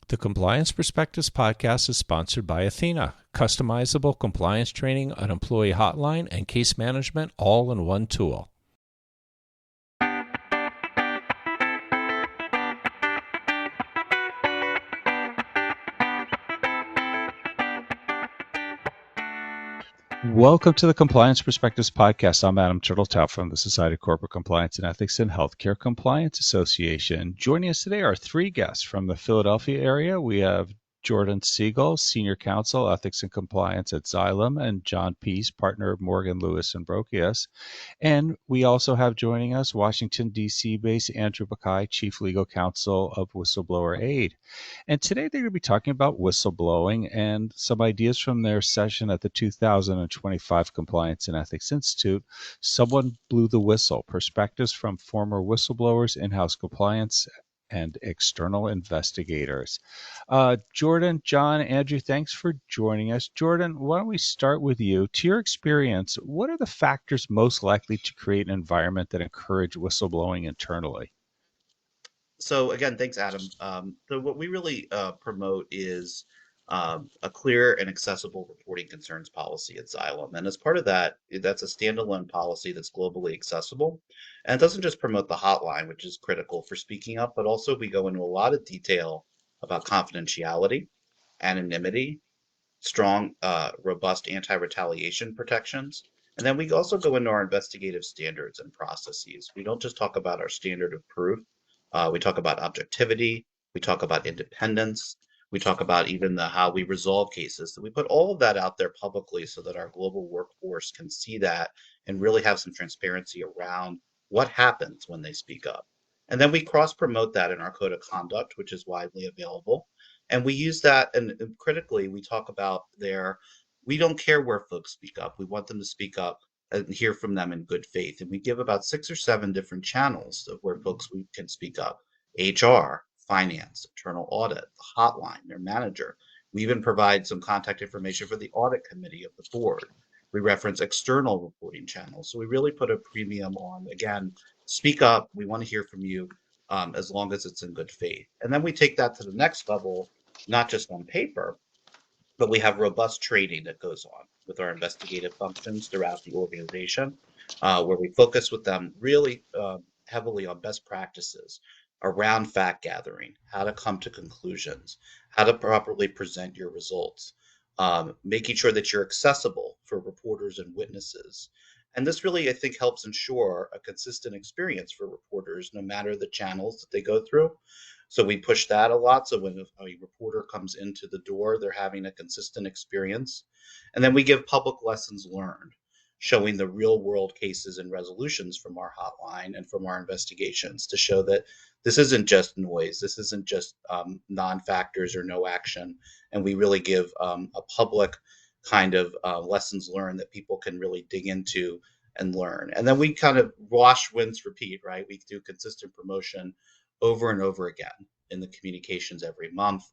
The Compliance Perspectives podcast is sponsored by Athena, customizable compliance training, an employee hotline, and case management all in one tool. Welcome to the Compliance Perspectives podcast. I'm Adam Turteltaub from the Society of Corporate Compliance and Ethics and Healthcare Compliance Association. Joining us today are three guests from the Philadelphia area. We have Jordan Segall, Senior Counsel, Ethics and Compliance at Xylem, and John Pease, partner of Morgan, Lewis & Brokius. And we also have joining us Washington, D.C.-based Andrew Bakaj, Chief Legal Counsel of Whistleblower Aid. And today they're going to be talking about whistleblowing and some ideas from their session at the 2025 Compliance and Ethics Institute. Someone blew the whistle, perspectives from former whistleblowers, in-house compliance, and external investigators. Jordan, John, Andrew, thanks for joining us. Jordan, why don't we start with you? To your experience, what are the factors most likely to create an environment that encourage whistleblowing internally? So again, thanks, Adam. So what we really promote is a clear and accessible reporting concerns policy at Xylem. And as part of that, that's a standalone policy that's globally accessible. And it doesn't just promote the hotline, which is critical for speaking up, but also we go into a lot of detail about confidentiality, anonymity, strong, robust anti-retaliation protections. And then we also go into our investigative standards and processes. We don't just talk about our standard of proof. We talk about objectivity. We talk about independence. We talk about even how we resolve cases. So we put all of that out there publicly so that our global workforce can see that and really have some transparency around what happens when they speak up. And then we cross-promote that in our code of conduct, which is widely available. And we use that, and critically, we talk about we don't care where folks speak up. We want them to speak up and hear from them in good faith. And we give about 6 or 7 different channels of where folks we can speak up: HR, finance, internal audit, the hotline, their manager. We even provide some contact information for the audit committee of the board. We reference external reporting channels. So we really put a premium on, again, speak up. We want to hear from you as long as it's in good faith. And then we take that to the next level, not just on paper, but we have robust training that goes on with our investigative functions throughout the organization, where we focus with them really heavily on best practices around fact gathering, how to come to conclusions, how to properly present your results, making sure that you're accessible for reporters and witnesses. And this really, I think, helps ensure a consistent experience for reporters, no matter the channels that they go through. So we push that a lot. So when a reporter comes into the door, they're having a consistent experience. And then we give public lessons learned, showing the real world cases and resolutions from our hotline and from our investigations to show that this isn't just noise. This isn't just non-factors or no action. And we really give a public kind of lessons learned that people can really dig into and learn. And then we kind of wash, rinse, repeat, right? We do consistent promotion over and over again in the communications every month,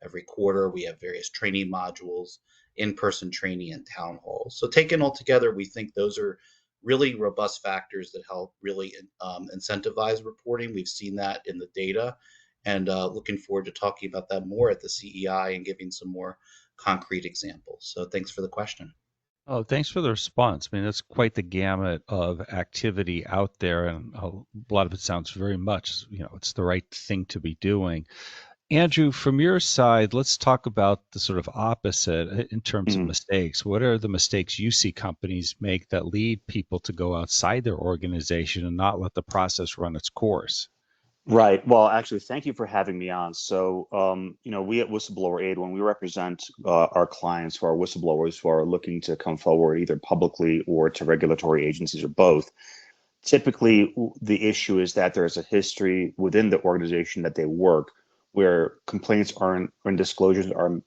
every quarter. We have various training modules, in-person training, and town halls. So taken all together, we think those are really robust factors that help really incentivize reporting. We've seen that in the data, and looking forward to talking about that more at the CEI and giving some more concrete examples. So thanks for the question. Oh, thanks for the response. I mean, that's quite the gamut of activity out there, and a lot of it sounds very much, it's the right thing to be doing. Andrew, from your side, let's talk about the sort of opposite in terms of mistakes. What are the mistakes you see companies make that lead people to go outside their organization and not let the process run its course? Right. Well, actually, thank you for having me on. So, we at Whistleblower Aid, when we represent our clients who are whistleblowers who are looking to come forward either publicly or to regulatory agencies or both, typically the issue is that there's a history within the organization that they work where complaints and disclosures are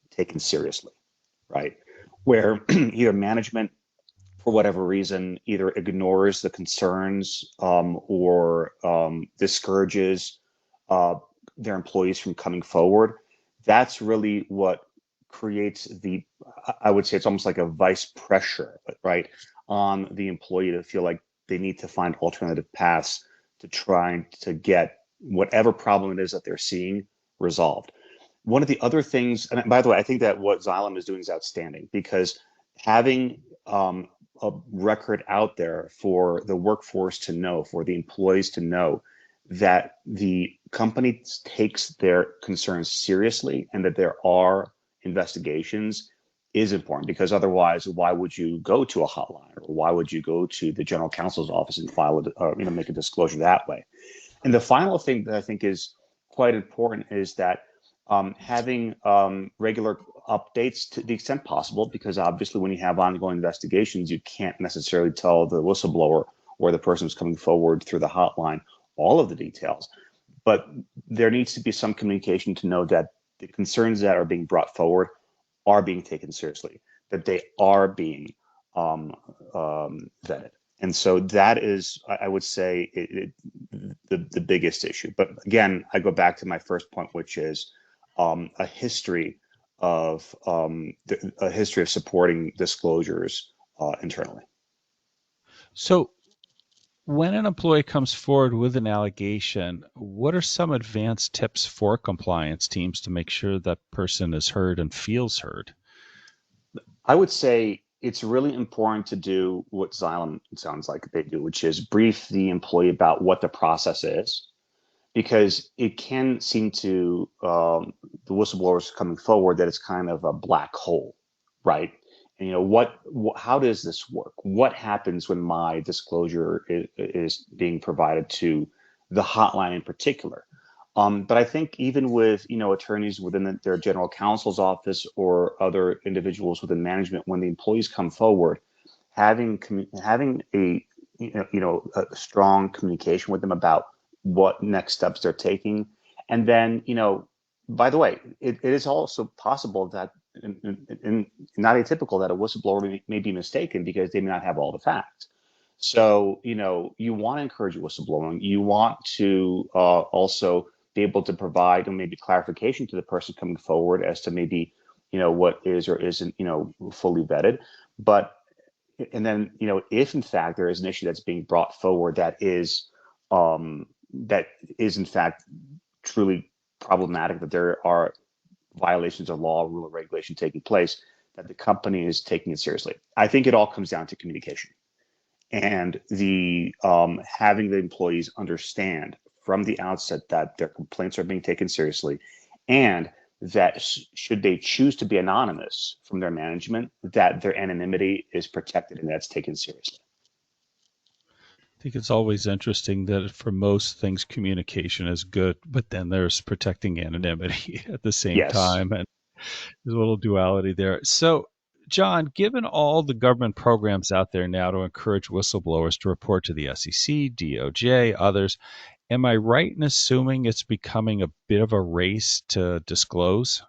taken seriously, right? Where either management, for whatever reason, either ignores the concerns or discourages their employees from coming forward. That's really what creates I would say it's almost like a vice pressure, right, on the employee to feel like they need to find alternative paths to try to get whatever problem it is that they're seeing resolved. One of the other things, and by the way, I think that what Xylem is doing is outstanding because having a record out there for the workforce to know, for the employees to know that the company takes their concerns seriously and that there are investigations is important because otherwise, why would you go to a hotline or why would you go to the general counsel's office and file make a disclosure that way? And the final thing that I think is quite important is that having regular updates to the extent possible, because obviously when you have ongoing investigations, you can't necessarily tell the whistleblower or the person who's coming forward through the hotline all of the details. But there needs to be some communication to know that the concerns that are being brought forward are being taken seriously, that they are being vetted. And so that is, I would say, the biggest issue. But again, I go back to my first point, which is a history of supporting disclosures internally. So, when an employee comes forward with an allegation, what are some advanced tips for compliance teams to make sure that person is heard and feels heard? I would say it's really important to do what Xylem sounds like they do, which is brief the employee about what the process is, because it can seem to the whistleblowers coming forward that it's kind of a black hole, right? And how does this work? What happens when my disclosure is being provided to the hotline in particular? But I think even with attorneys within their general counsel's office or other individuals within management, when the employees come forward, having a a strong communication with them about what next steps they're taking, and then by the way, it is also possible that not atypical that a whistleblower may be mistaken because they may not have all the facts. So, you want to encourage whistleblowing. You want to also be able to provide maybe clarification to the person coming forward as to maybe, what is or isn't, fully vetted. But, and then, if in fact there is an issue that's being brought forward that is in fact truly problematic, that there are violations of law, rule, or regulation taking place, that the company is taking it seriously. I think it all comes down to communication and the having the employees understand from the outset that their complaints are being taken seriously, and that should they choose to be anonymous from their management, that their anonymity is protected and that's taken seriously. I think it's always interesting that for most things, communication is good, but then there's protecting anonymity at the same Yes. time. And there's a little duality there. So, John, given all the government programs out there now to encourage whistleblowers to report to the SEC, DOJ, others, am I right in assuming it's becoming a bit of a race to disclose?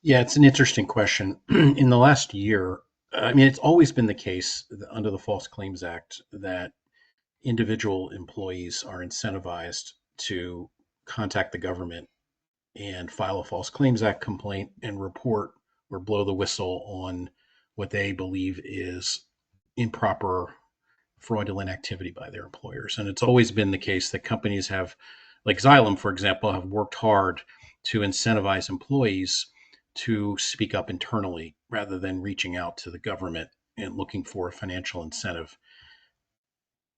Yeah, it's an interesting question. In the last year, I mean, it's always been the case under the False Claims Act that individual employees are incentivized to contact the government and file a False Claims Act complaint and report or blow the whistle on what they believe is improper fraudulent activity by their employers. And it's always been the case that companies have, like Xylem, for example, have worked hard to incentivize employees to speak up internally rather than reaching out to the government and looking for a financial incentive.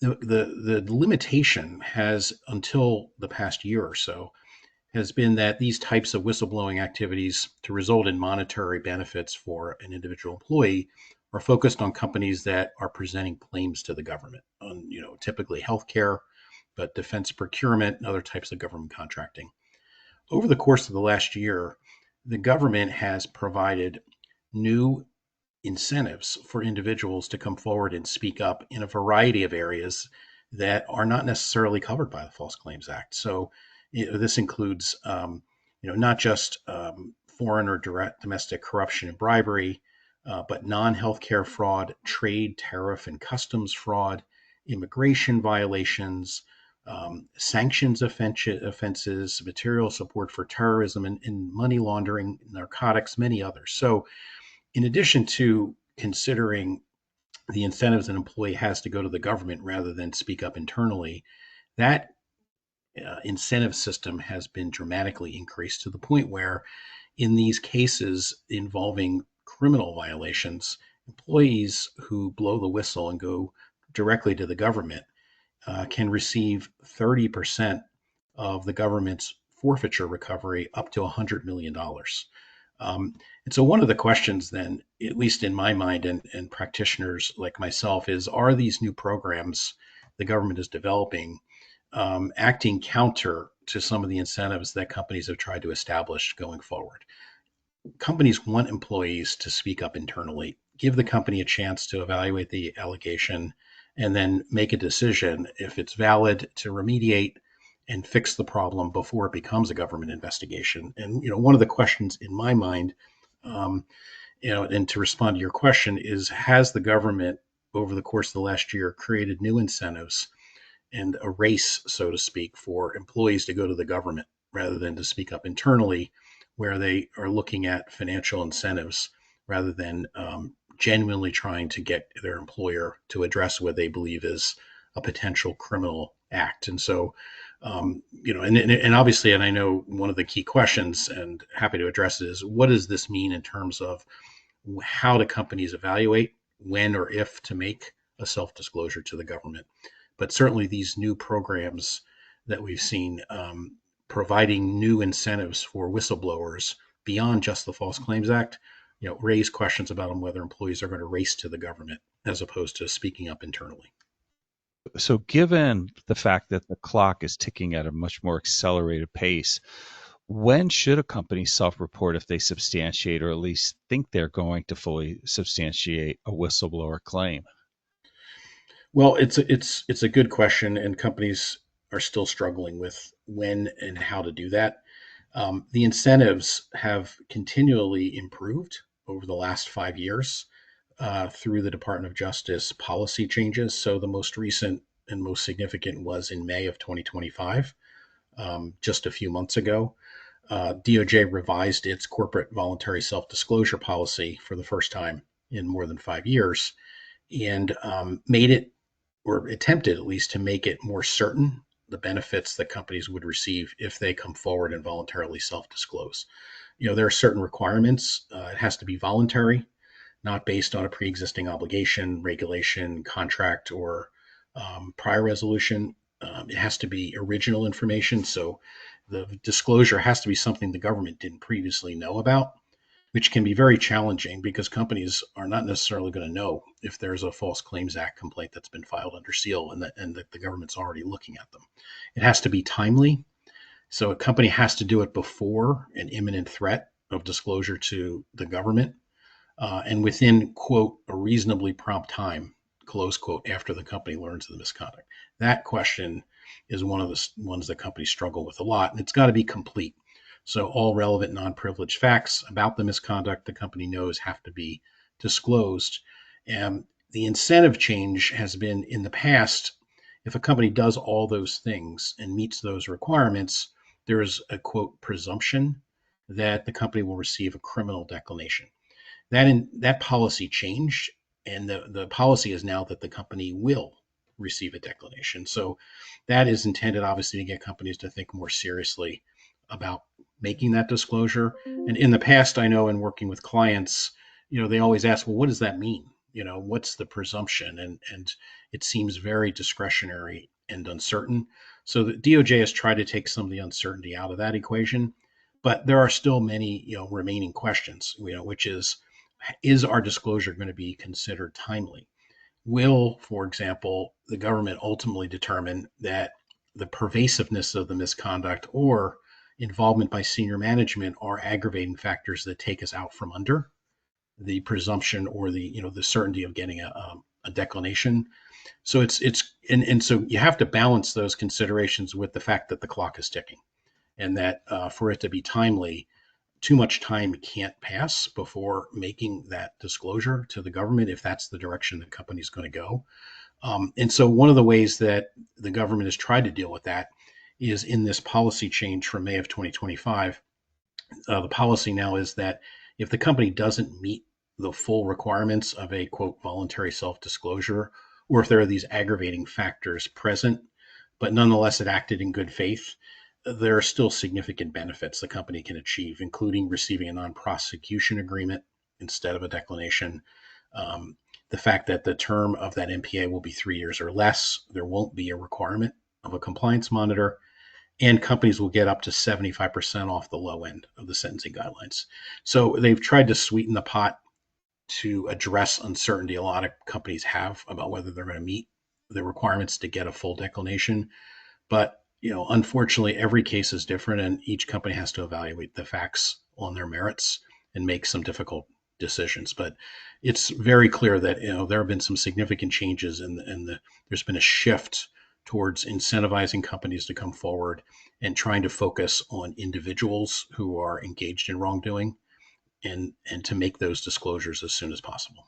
The limitation has, until the past year or so, has been that these types of whistleblowing activities to result in monetary benefits for an individual employee are focused on companies that are presenting claims to the government on, typically healthcare, but defense procurement and other types of government contracting. Over the course of the last year, the government has provided new incentives for individuals to come forward and speak up in a variety of areas that are not necessarily covered by the False Claims Act. So this includes, not just foreign or direct domestic corruption and bribery, but non-healthcare fraud, trade, tariff, and customs fraud, immigration violations, sanctions offenses, material support for terrorism, and money laundering, narcotics, many others. So in addition to considering the incentives an employee has to go to the government rather than speak up internally, that incentive system has been dramatically increased to the point where, in these cases involving criminal violations, employees who blow the whistle and go directly to the government can receive 30% of the government's forfeiture recovery up to $100 million. And so, one of the questions, then, at least in my mind and practitioners like myself, is are these new programs the government is developing acting counter to some of the incentives that companies have tried to establish going forward? Companies want employees to speak up internally, give the company a chance to evaluate the allegation, and then make a decision if it's valid to remediate and fix the problem before it becomes a government investigation. And one of the questions in my mind, um, and to respond to your question, is has the government over the course of the last year created new incentives and a race, so to speak, for employees to go to the government rather than to speak up internally, where they are looking at financial incentives rather than genuinely trying to get their employer to address what they believe is a potential criminal act. And so, and obviously, and I know one of the key questions, and happy to address it, is what does this mean in terms of how do companies evaluate when or if to make a self-disclosure to the government? But certainly these new programs that we've seen providing new incentives for whistleblowers beyond just the False Claims Act, raise questions about whether employees are going to race to the government as opposed to speaking up internally. So given the fact that the clock is ticking at a much more accelerated pace, when should a company self-report if they substantiate or at least think they're going to fully substantiate a whistleblower claim? Well, it's a good question, and companies are still struggling with when and how to do that. The incentives have continually improved over the last 5 years through the Department of Justice policy changes. So the most recent and most significant was in May of 2025, just a few months ago. DOJ revised its corporate voluntary self-disclosure policy for the first time in more than 5 years, and made it, or attempted at least, to make it more certain the benefits that companies would receive if they come forward and voluntarily self-disclose. There are certain requirements. It has to be voluntary, not based on a pre-existing obligation, regulation, contract, or prior resolution. It has to be original information. So the disclosure has to be something the government didn't previously know about, which can be very challenging because companies are not necessarily going to know if there's a False Claims Act complaint that's been filed under seal and that the government's already looking at them. It has to be timely. So a company has to do it before an imminent threat of disclosure to the government and within, quote, a reasonably prompt time, close quote, after the company learns of the misconduct. That question is one of the ones that companies struggle with a lot, and it's got to be complete. So all relevant non-privileged facts about the misconduct the company knows have to be disclosed. And the incentive change has been, in the past, if a company does all those things and meets those requirements, there is a, quote, presumption that the company will receive a criminal declination. That policy changed, and the policy is now that the company will receive a declination. So that is intended, obviously, to get companies to think more seriously about making that disclosure. And in the past, I know in working with clients, they always ask, well, what does that mean? What's the presumption? And it seems very discretionary and uncertain. So the DOJ has tried to take some of the uncertainty out of that equation, but there are still many, remaining questions, which is our disclosure going to be considered timely? Will, for example, the government ultimately determine that the pervasiveness of the misconduct or involvement by senior management are aggravating factors that take us out from under the presumption or the certainty of getting a declination? So and so you have to balance those considerations with the fact that the clock is ticking, and that for it to be timely, too much time can't pass before making that disclosure to the government if that's the direction the company is going to go. And so one of the ways that the government has tried to deal with that is in this policy change from May of 2025. The policy now is that if the company doesn't meet the full requirements of a, quote, voluntary self-disclosure, or if there are these aggravating factors present, but nonetheless it acted in good faith, there are still significant benefits the company can achieve, including receiving a non-prosecution agreement instead of a declination. The fact that the term of that NPA will be 3 years or less, there won't be a requirement of a compliance monitor, and companies will get up to 75% off the low end of the sentencing guidelines. So they've tried to sweeten the pot to address uncertainty a lot of companies have about whether they're going to meet the requirements to get a full declination. But unfortunately, every case is different, and each company has to evaluate the facts on their merits and make some difficult decisions. But it's very clear that there have been some significant changes, and there's been a shift towards incentivizing companies to come forward and trying to focus on individuals who are engaged in wrongdoing, and to make those disclosures as soon as possible.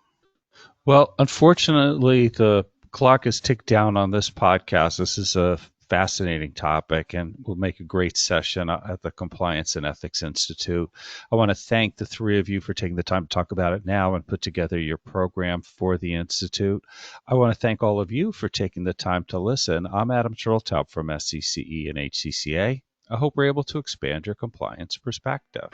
Well, unfortunately, the clock is ticked down on this podcast. This is a fascinating topic and will make a great session at the Compliance and Ethics Institute. I want to thank the three of you for taking the time to talk about it now and put together your program for the Institute. I want to thank all of you for taking the time to listen. I'm Adam Turteltaub from SCCE and HCCA. I hope we're able to expand your compliance perspective.